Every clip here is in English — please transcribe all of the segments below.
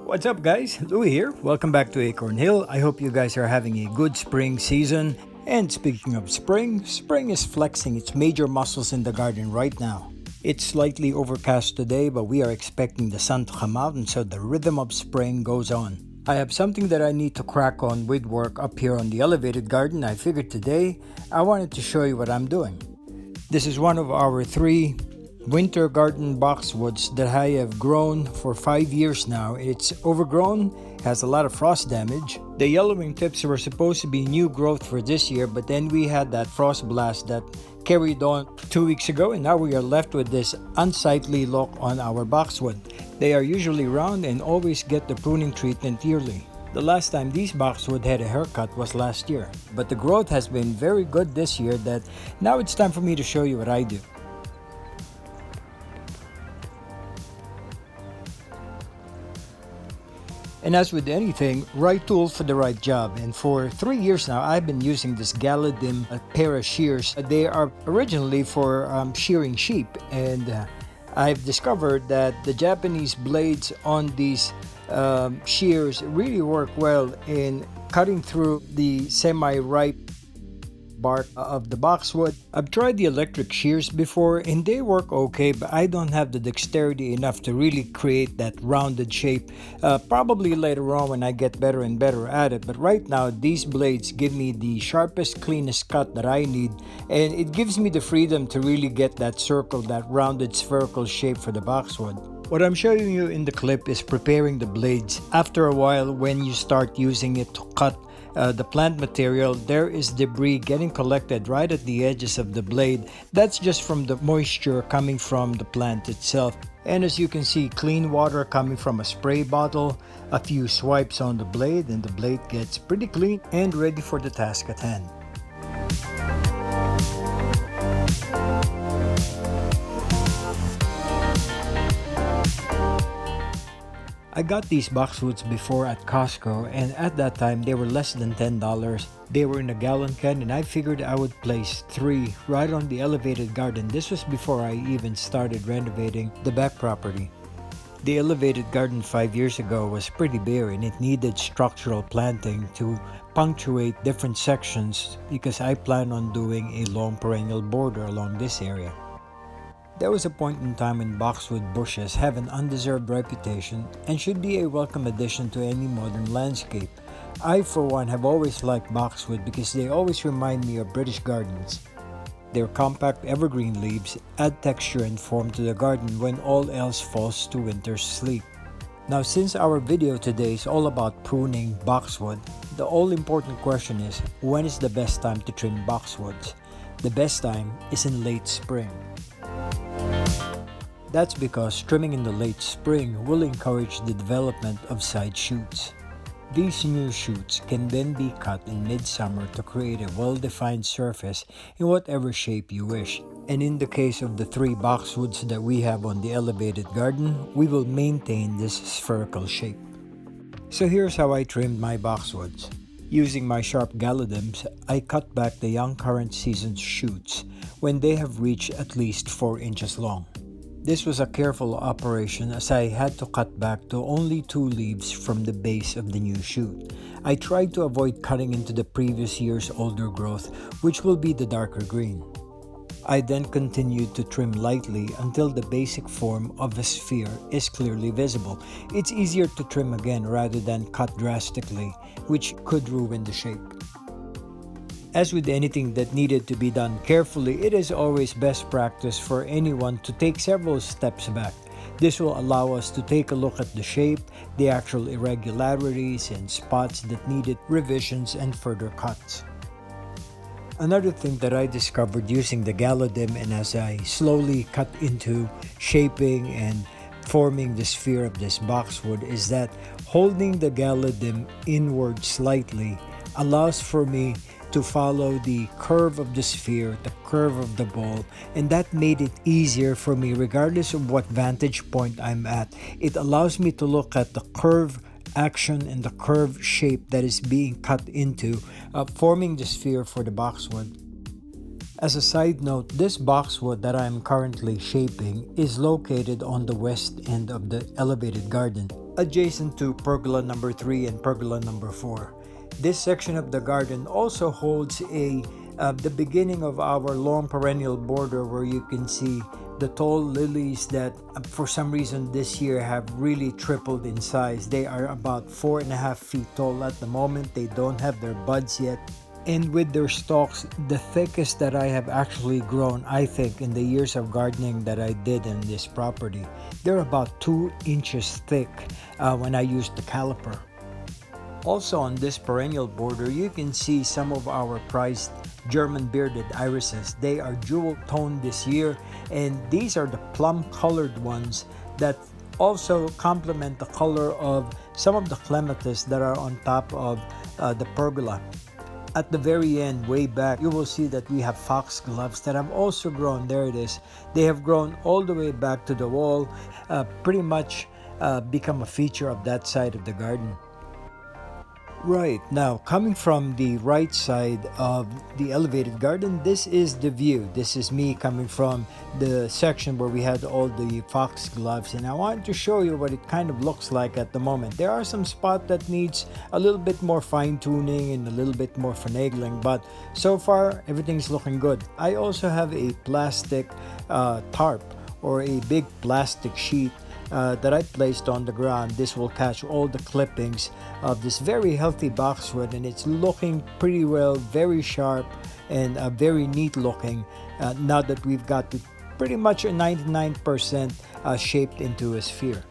What's up, guys? Louie here. Welcome back to Acorn Hill. I hope you guys are having a good spring season. And speaking of spring is flexing its major muscles in the garden right now. It's slightly overcast today, but we are expecting the sun to come out, and so the rhythm of spring goes on. I have something that I need to crack on with work up here on the elevated garden. I figured today I wanted to show you what I'm doing. This is one of our 3 winter garden boxwoods that I have grown for 5 years now. It's overgrown, has a lot of frost damage. The yellowing tips were supposed to be new growth for this year, but then we had that frost blast that carried on 2 weeks ago, and now we are left with this unsightly look on our boxwood. They are usually round and always get the pruning treatment yearly. The last time these boxwood had a haircut was last year, but the growth has been very good this year that now it's time for me to show you what I do. And as with anything, right tool for the right job. And for 3 years now, I've been using this Galadim pair of shears. They are originally for shearing sheep. And I've discovered that the Japanese blades on these shears really work well in cutting through the semi-ripe bark of the boxwood. I've tried the electric shears before and they work okay, but I don't have the dexterity enough to really create that rounded shape. Probably later on when I get better and better at it, but right now these blades give me the sharpest, cleanest cut that I need, and it gives me the freedom to really get that circle, that rounded spherical shape for the boxwood. What I'm showing you in the clip is preparing the blades. After a while, when you start using it to cut the plant material, there is debris getting collected right at the edges of the blade. That's just from the moisture coming from the plant itself. And as you can see, clean water coming from a spray bottle, a few swipes on the blade, and the blade gets pretty clean and ready for the task at hand. I got these boxwoods before at Costco, and at that time they were less than $10. They were in a gallon can, and I figured I would place 3 right on the elevated garden. This was before I even started renovating the back property. The elevated garden 5 years ago was pretty bare, and it needed structural planting to punctuate different sections because I plan on doing a long perennial border along this area. There was a point in time when boxwood bushes have an undeserved reputation and should be a welcome addition to any modern landscape. I, for one, have always liked boxwood because they always remind me of British gardens. Their compact evergreen leaves add texture and form to the garden when all else falls to winter's sleep. Now, since our video today is all about pruning boxwood, the all-important question is, when is the best time to trim boxwoods? The best time is in late spring. That's because trimming in the late spring will encourage the development of side shoots. These new shoots can then be cut in midsummer to create a well-defined surface in whatever shape you wish. And in the case of the 3 boxwoods that we have on the elevated garden, we will maintain this spherical shape. So here's how I trimmed my boxwoods. Using my sharp Galadims, I cut back the young current season's shoots when they have reached at least 4 inches long. This was a careful operation as I had to cut back to only 2 leaves from the base of the new shoot. I tried to avoid cutting into the previous year's older growth, which will be the darker green. I then continued to trim lightly until the basic form of a sphere is clearly visible. It's easier to trim again rather than cut drastically, which could ruin the shape. As with anything that needed to be done carefully, it is always best practice for anyone to take several steps back. This will allow us to take a look at the shape, the actual irregularities and spots that needed revisions and further cuts. Another thing that I discovered using the Galadim, and as I slowly cut into shaping and forming the sphere of this boxwood, is that holding the Galadim inward slightly allows for me to follow the curve of the sphere, the curve of the ball, and that made it easier for me regardless of what vantage point I'm at. It allows me to look at the curve action and the curve shape that is being cut into, forming the sphere for the boxwood. As a side note, this boxwood that I'm currently shaping is located on the west end of the elevated garden, adjacent to pergola number 3 and pergola number 4. This section of the garden also holds the beginning of our long perennial border, where you can see the tall lilies that for some reason this year have really tripled in size. They are about 4.5 feet tall at the moment. They don't have their buds yet. And with their stalks, the thickest that I have actually grown, I think, in the years of gardening that I did in this property. They're about 2 inches thick when I used the caliper. Also on this perennial border, you can see some of our prized German bearded irises. They are jewel toned this year, and these are the plum colored ones that also complement the color of some of the clematis that are on top of the pergola. At the very end, way back, you will see that we have foxgloves that have also grown. There it is. They have grown all the way back to the wall, pretty much become a feature of that side of the garden. Right, now coming from the right side of the elevated garden, this is the view. This is me coming from the section where we had all the foxgloves, and I wanted to show you what it kind of looks like at the moment. There are some spots that needs a little bit more fine-tuning and a little bit more finagling, but so far everything's looking good. I also have a plastic tarp, or a big plastic sheet that I placed on the ground. This will catch all the clippings of this very healthy boxwood, and it's looking pretty well, very sharp and very neat looking now that we've got it pretty much a 99% shaped into a sphere.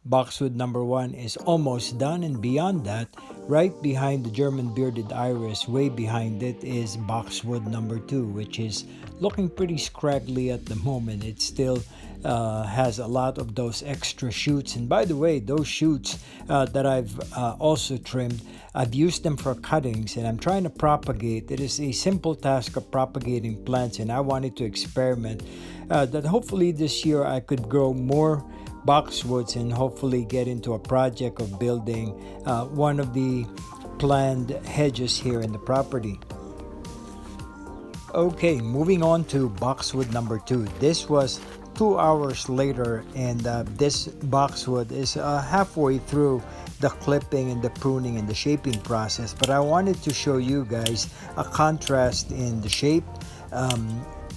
Boxwood number 1 is almost done, and beyond that, right behind the German bearded iris, way behind it, is boxwood number 2, which is looking pretty scraggly at the moment. It still has a lot of those extra shoots, and by the way, those shoots that I've also trimmed, I've used them for cuttings, and I'm trying to propagate. It is a simple task of propagating plants, and I wanted to experiment that hopefully this year I could grow more boxwoods and hopefully get into a project of building one of the planned hedges here in the property. Okay, moving on to boxwood number 2. This was 2 hours later, and this boxwood is halfway through the clipping and the pruning and the shaping process, but I wanted to show you guys a contrast in the shape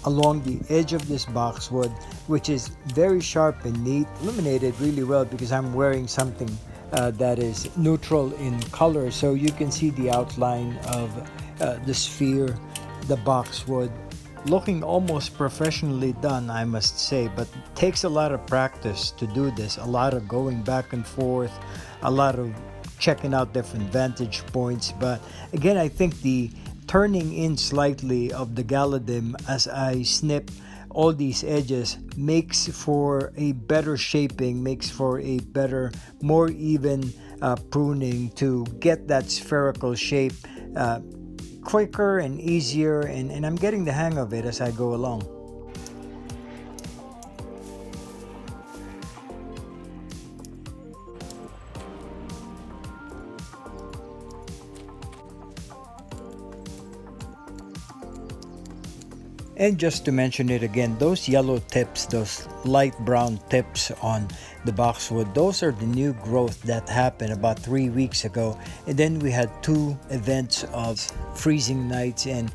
along the edge of this boxwood, which is very sharp and neat, illuminated really well because I'm wearing something that is neutral in color, so you can see the outline of the sphere, the boxwood, looking almost professionally done, I must say. But it takes a lot of practice to do this, a lot of going back and forth, a lot of checking out different vantage points. But again, I think the turning in slightly of the galadim as I snip all these edges makes for a better shaping, makes for a better, more even pruning to get that spherical shape quicker and easier, and I'm getting the hang of it as I go along. And just to mention it again, those yellow tips, those light brown tips on the boxwood, those are the new growth that happened about 3 weeks ago. And then we had 2 events of freezing nights, and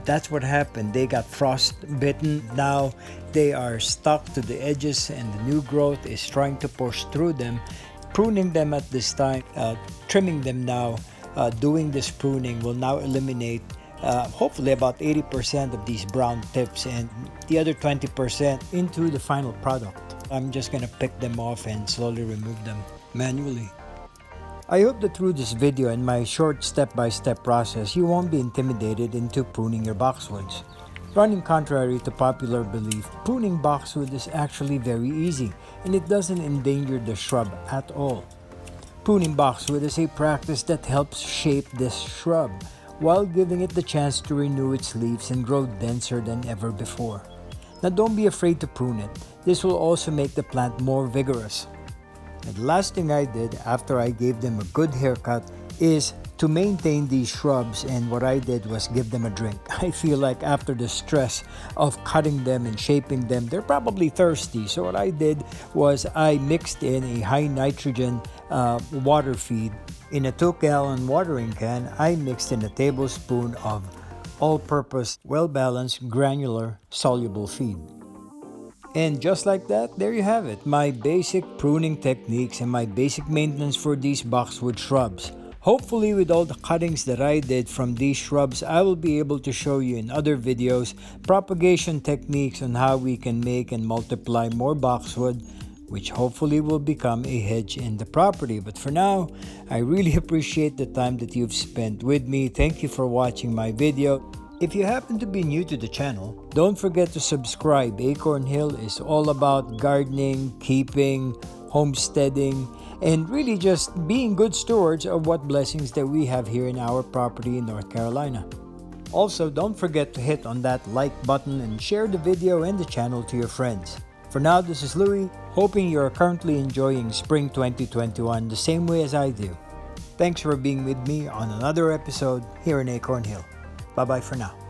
that's what happened. They got frost bitten. Now they are stuck to the edges, and the new growth is trying to push through them. Pruning them at this time, trimming them now, doing this pruning will now eliminate hopefully about 80% of these brown tips, and the other 20% into the final product. I'm just going to pick them off and slowly remove them manually. I hope that through this video and my short step-by-step process, you won't be intimidated into pruning your boxwoods. Running contrary to popular belief, pruning boxwood is actually very easy, and it doesn't endanger the shrub at all. Pruning boxwood is a practice that helps shape this shrub, while giving it the chance to renew its leaves and grow denser than ever before. Now don't be afraid to prune it. This will also make the plant more vigorous. And the last thing I did after I gave them a good haircut is to maintain these shrubs, and what I did was give them a drink. I feel like after the stress of cutting them and shaping them, they're probably thirsty. So what I did was I mixed in a high nitrogen water feed. In a 2-gallon watering can, I mixed in a tablespoon of all-purpose, well-balanced, granular, soluble feed. And just like that, there you have it, my basic pruning techniques and my basic maintenance for these boxwood shrubs. Hopefully with all the cuttings that I did from these shrubs, I will be able to show you in other videos propagation techniques on how we can make and multiply more boxwood, which hopefully will become a hedge in the property. But for now, I really appreciate the time that you've spent with me. Thank you for watching my video. If you happen to be new to the channel, don't forget to subscribe. Acorn Hill is all about gardening, keeping, homesteading, and really just being good stewards of what blessings that we have here in our property in North Carolina. Also, don't forget to hit on that like button and share the video and the channel to your friends. For now, this is Louie, hoping you are currently enjoying spring 2021 the same way as I do. Thanks for being with me on another episode here in Acorn Hill. Bye-bye for now.